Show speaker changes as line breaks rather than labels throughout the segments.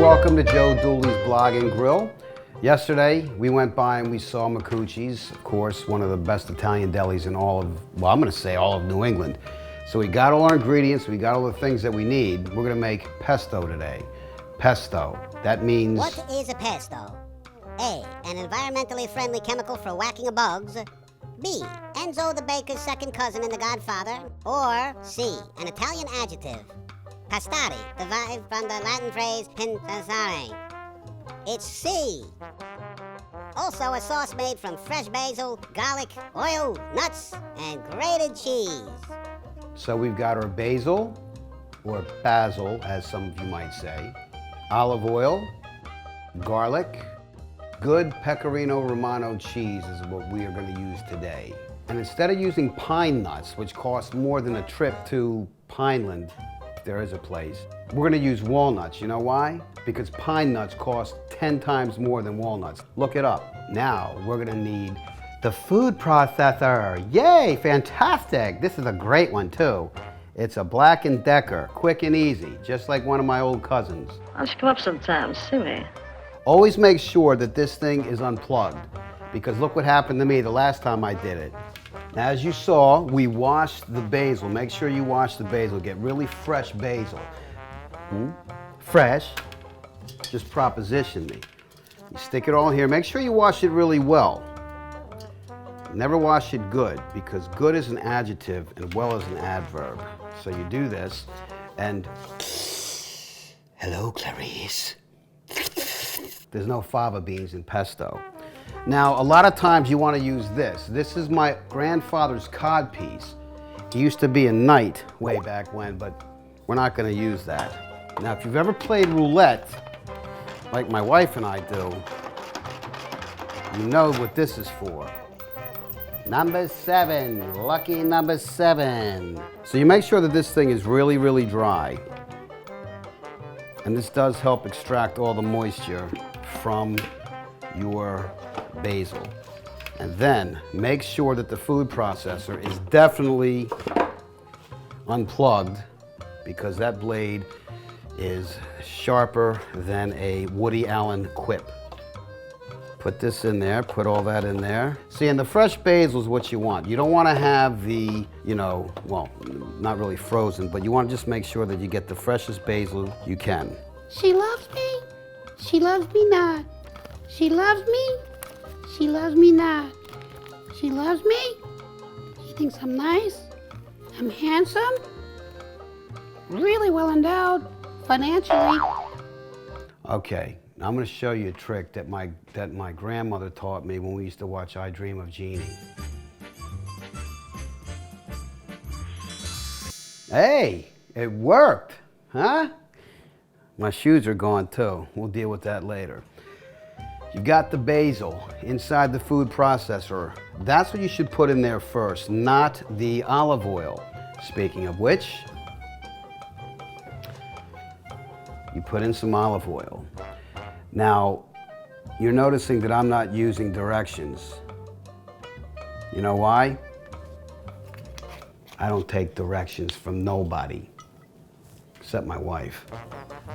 welcome to Joe Duley's Blog and Grill. Yesterday, we went by and we saw Micucci's, of course, one of the best Italian delis in all of, well, I'm going to say all of New England. So we got all our ingredients, we got all the things that we need. We're going to make pesto today. Pesto, that means...
What is a pesto? A, an environmentally friendly chemical for whacking of bugs. B, Enzo the baker's second cousin in The Godfather. Or C, an Italian adjective. Pastare, derived from the Latin phrase pensare. It's C. Also a sauce made from fresh basil, garlic, oil, nuts, and grated cheese.
So we've got our basil, or basil, as some of you might say, olive oil, garlic, good Pecorino Romano cheese is what we are going to use today. And instead of using pine nuts, which cost more than a trip to Pineland, if there is a place, we're going to use walnuts. You know why? Because pine nuts cost 10 times more than walnuts. Look it up. Now we're going to need the food processor. Yay, fantastic. This is a great one too. It's a Black & Decker, quick and easy, just like one of my old cousins.
Why don't you come up sometime, see me?
Always make sure that this thing is unplugged, because look what happened to me the last time I did it. Now, as you saw, we washed the basil. Make sure you wash the basil. Get really fresh basil. Fresh, just proposition me. You stick it all in here. Make sure you wash it really well. Never wash it good, because good is an adjective and well is an adverb. So you do this, and hello, Clarice. There's no fava beans in pesto. Now, a lot of times you want to use this. This is my grandfather's cod piece. He used to be a knight way back when, but we're not going to use that. Now, if you've ever played roulette, like my wife and I do, you know what this is for. Number 7, lucky number 7. So you make sure that this thing is really, really dry. And this does help extract all the moisture from your basil. And then make sure that the food processor is definitely unplugged, because that blade is sharper than a Woody Allen quip. Put this in there, put all that in there. See, and the fresh basil is what you want. You don't want to have the, you know, well, not really frozen, but you want to just make sure that you get the freshest basil you can.
She loves me. She loves me not. She loves me. She loves me not. She loves me. She thinks I'm nice. I'm handsome. Really well endowed financially.
Okay. Now I'm going to show you a trick that my grandmother taught me when we used to watch I Dream of Jeannie. Hey, it worked, huh? My shoes are gone too. We'll deal with that later. You got the basil inside the food processor. That's what you should put in there first, not the olive oil. Speaking of which, you put in some olive oil. Now, you're noticing that I'm not using directions. You know why? I don't take directions from nobody, except my wife.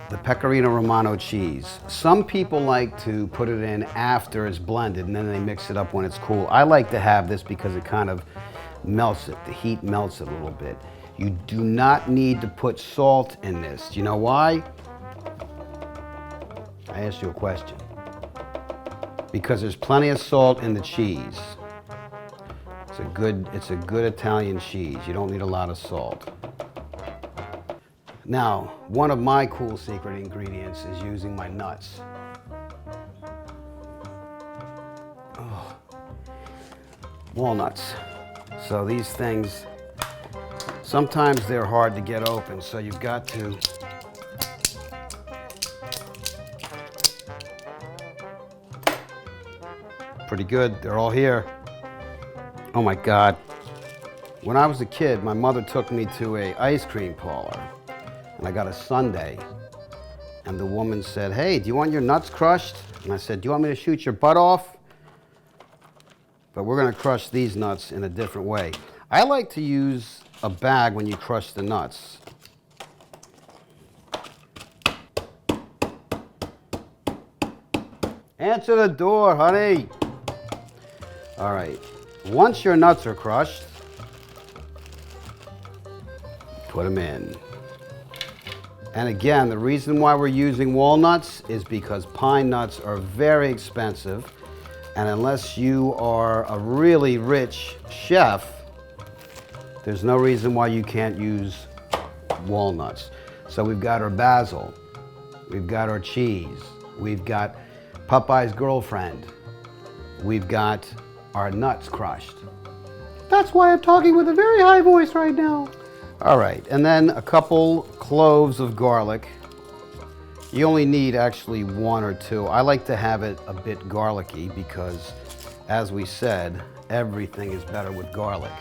The Pecorino Romano cheese. Some people like to put it in after it's blended, and then they mix it up when it's cool. I like to have this because it kind of melts it. The heat melts it a little bit. You do not need to put salt in this. Do you know why? I asked you a question. Because there's plenty of salt in the cheese. It's a good Italian cheese. You don't need a lot of salt. Now, one of my cool secret ingredients is using my nuts. Oh. Walnuts. So these things, sometimes they're hard to get open, so you've got to pretty good. They're all here. Oh my God. When I was a kid, my mother took me to an ice cream parlor, and I got a sundae. And the woman said, "Hey, do you want your nuts crushed?" And I said, "Do you want me to shoot your butt off?" But we're going to crush these nuts in a different way. I like to use a bag when you crush the nuts. Answer the door, honey. All right. Once your nuts are crushed, put them in. And again, the reason why we're using walnuts is because pine nuts are very expensive. And unless you are a really rich chef, there's no reason why you can't use walnuts. So we've got our basil, we've got our cheese, we've got Popeye's girlfriend, we've got our nuts crushed.
That's why I'm talking with a very high voice right now.
All right, and then a couple cloves of garlic. You only need actually 1 or 2. I like to have it a bit garlicky because, as we said, everything is better with garlic.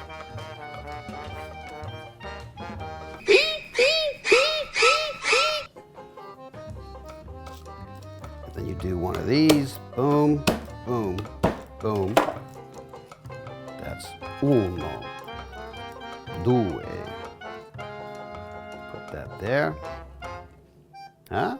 And then you do one of these, boom, boom, boom. That's uno, due. Put that there. Huh?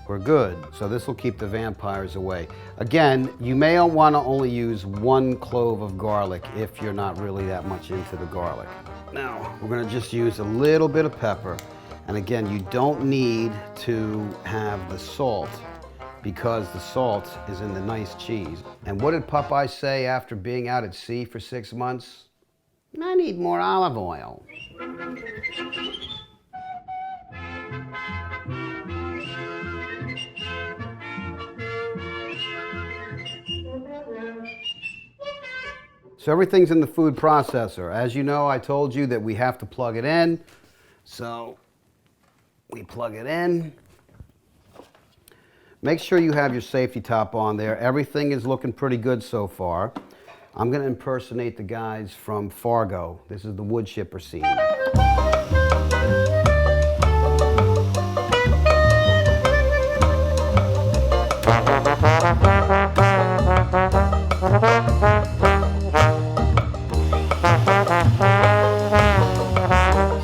We're good. So this will keep the vampires away. Again, you may want to only use 1 clove of garlic if you're not really that much into the garlic. Now, we're going to just use a little bit of pepper. And again, you don't need to have the salt because the salt is in the nice cheese. And what did Popeye say after being out at sea for 6 months? I need more olive oil. So everything's in the food processor. As you know, I told you that we have to plug it in. So we plug it in. Make sure you have your safety top on there. Everything is looking pretty good so far. I'm going to impersonate the guys from Fargo. This is the wood chipper scene.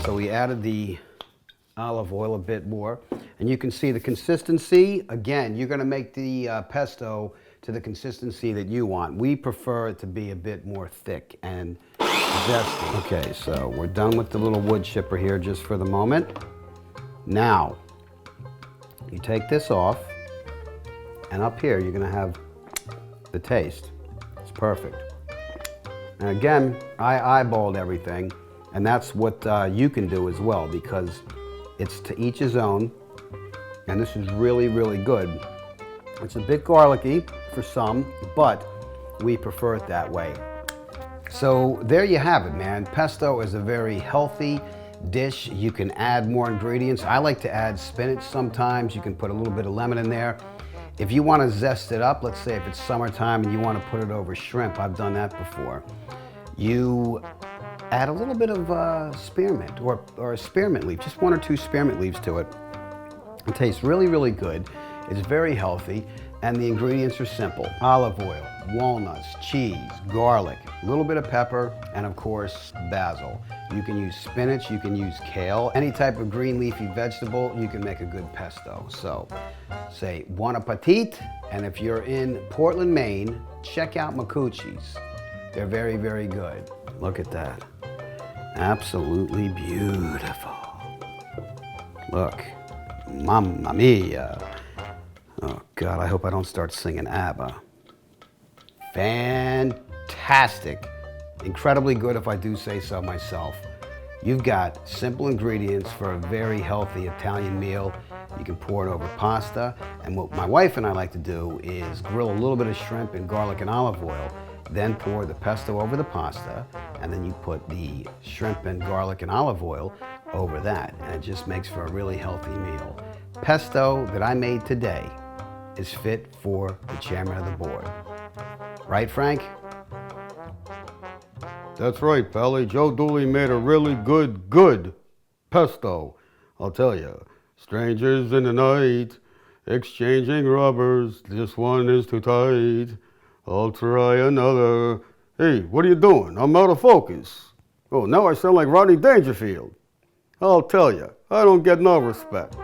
So we added the olive oil a bit more, and you can see the consistency. Again, you're going to make the pesto to the consistency that you want. We prefer it to be a bit more thick and zesty. Okay, so we're done with the little wood chipper here just for the moment. Now, you take this off, and up here you're going to have the taste. It's perfect. And again, I eyeballed everything, and that's what you can do as well, because it's to each his own, and this is really, really good. It's a bit garlicky for some, but we prefer it that way. So there you have it, man. Pesto is a very healthy dish. You can add more ingredients. I like to add spinach sometimes. You can put a little bit of lemon in there. If you want to zest it up, let's say if it's summertime and you want to put it over shrimp, I've done that before. You add a little bit of spearmint or a spearmint leaf, just 1 or 2 spearmint leaves to it. It tastes really, really good. It's very healthy, and the ingredients are simple. Olive oil, walnuts, cheese, garlic, a little bit of pepper, and of course, basil. You can use spinach, you can use kale, any type of green leafy vegetable, you can make a good pesto. So, say bon appetit, and if you're in Portland, Maine, check out Micucci's. They're very, very good. Look at that. Absolutely beautiful. Look, mamma mia. Oh God, I hope I don't start singing ABBA. Fantastic. Incredibly good if I do say so myself. You've got simple ingredients for a very healthy Italian meal. You can pour it over pasta, and what my wife and I like to do is grill a little bit of shrimp in garlic and olive oil, then pour the pesto over the pasta, and then you put the shrimp and garlic and olive oil over that, and it just makes for a really healthy meal. Pesto that I made today is fit for the chairman of the board. Right, Frank?
That's right, Pally. Joe Duley made a really good pesto. I'll tell you, strangers in the night, exchanging rubbers, this one is too tight. I'll try another. Hey, what are you doing? I'm out of focus. Oh, now I sound like Rodney Dangerfield. I'll tell you, I don't get no respect.